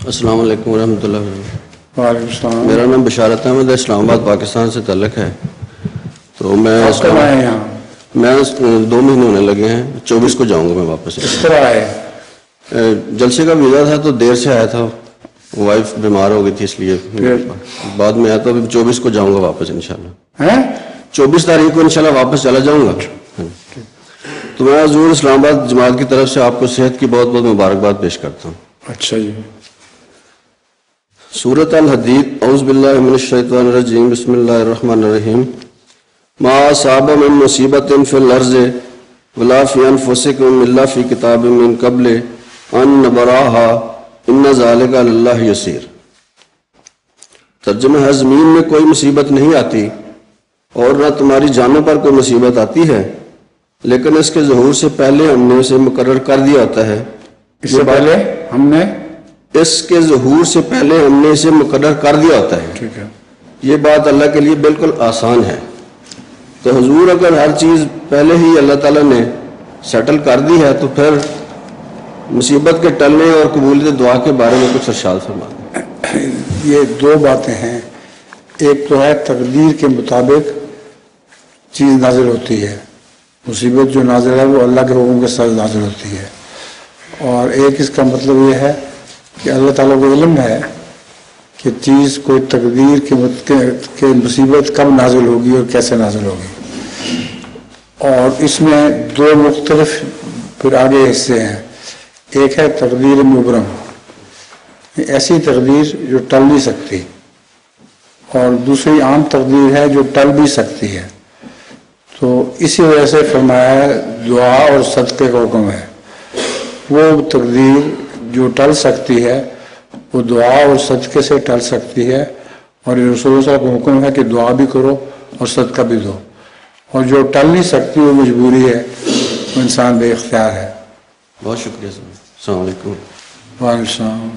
السلام علیکم ورحمۃ اللہ وبرکاتہ۔ وعلیکم السلام۔ میرا نام بشارت احمد ہے، اسلام آباد پاکستان سے تعلق ہے۔ تو میں 2 مہینے ہونے لگے ہیں، 24 کو جاؤں گا میں واپس۔ اس طرح آئے؟ جلسے کا ویزا تھا تو دیر سے آیا تھا، وائف بیمار ہو گئی تھی اس لیے بعد میں آیا، تو ابھی 24 کو جاؤں گا واپس انشاءاللہ۔ 24 تاریخ کو انشاءاللہ واپس چلا جاؤں گا۔ تو میں حضور اسلام آباد جماعت کی طرف سے آپ کو صحت کی بہت بہت مبارکباد پیش کرتا ہوں۔ اچھا جی۔ سورۃ الحدید، اعوذ باللہ من الشیطان الرجیم، بسم اللہ الرحمن الرحیم۔ ما اصاب من مصیبت فی الارض ولا فی انفسکم الا فی کتاب من قبل ان نبرأها ان ذلک علی اللہ یسیر۔ ترجمہ ہے، زمین میں کوئی مصیبت نہیں آتی اور نہ تمہاری جانوں پر کوئی مصیبت آتی ہے، لیکن اس کے ظہور سے پہلے ہم نے اسے مقرر کر دیا ہوتا ہے۔ اس سے پہلے ہم نے اس کے ظہور سے پہلے ہم نے اسے مقرر کر دیا ہوتا ہے۔ ٹھیک ہے۔ یہ بات اللہ کے لیے بالکل آسان ہے۔ تو حضور اگر ہر چیز پہلے ہی اللہ تعالیٰ نے سیٹل کر دی ہے تو پھر مصیبت کے ٹلنے اور قبولیت دعا کے بارے میں کچھ ارشاد فرما دیں۔ یہ 2 باتیں ہیں، ایک تو ہے تقدیر کے مطابق چیز نازل ہوتی ہے، مصیبت جو نازل ہے وہ اللہ کے حکم کے ساتھ نازل ہوتی ہے، اور ایک اس کا مطلب یہ ہے کہ اللہ تعالیٰ کو علم ہے کہ چیز کوئی تقدیر کے مصیبت کب نازل ہوگی اور کیسے نازل ہوگی۔ اور اس میں 2 مختلف پھر آگے حصے ہیں۔ ایک ہے تقدیر مبرم، ایسی تقدیر جو ٹل نہیں سکتی، اور دوسری عام تقدیر ہے جو ٹل بھی سکتی ہے۔ تو اسی وجہ سے فرمایا ہے دعا اور صدقے کا حکم ہے۔ وہ تقدیر جو ٹل سکتی ہے وہ دعا اور صدقے سے ٹل سکتی ہے، اور یہ رسول صاحب کا حکم ہے کہ دعا بھی کرو اور صدقہ بھی دو، اور جو ٹل نہیں سکتی وہ مجبوری ہے، وہ انسان بے اختیار ہے۔ بہت شکریہ۔ السلام علیکم۔ وعلیکم السلام۔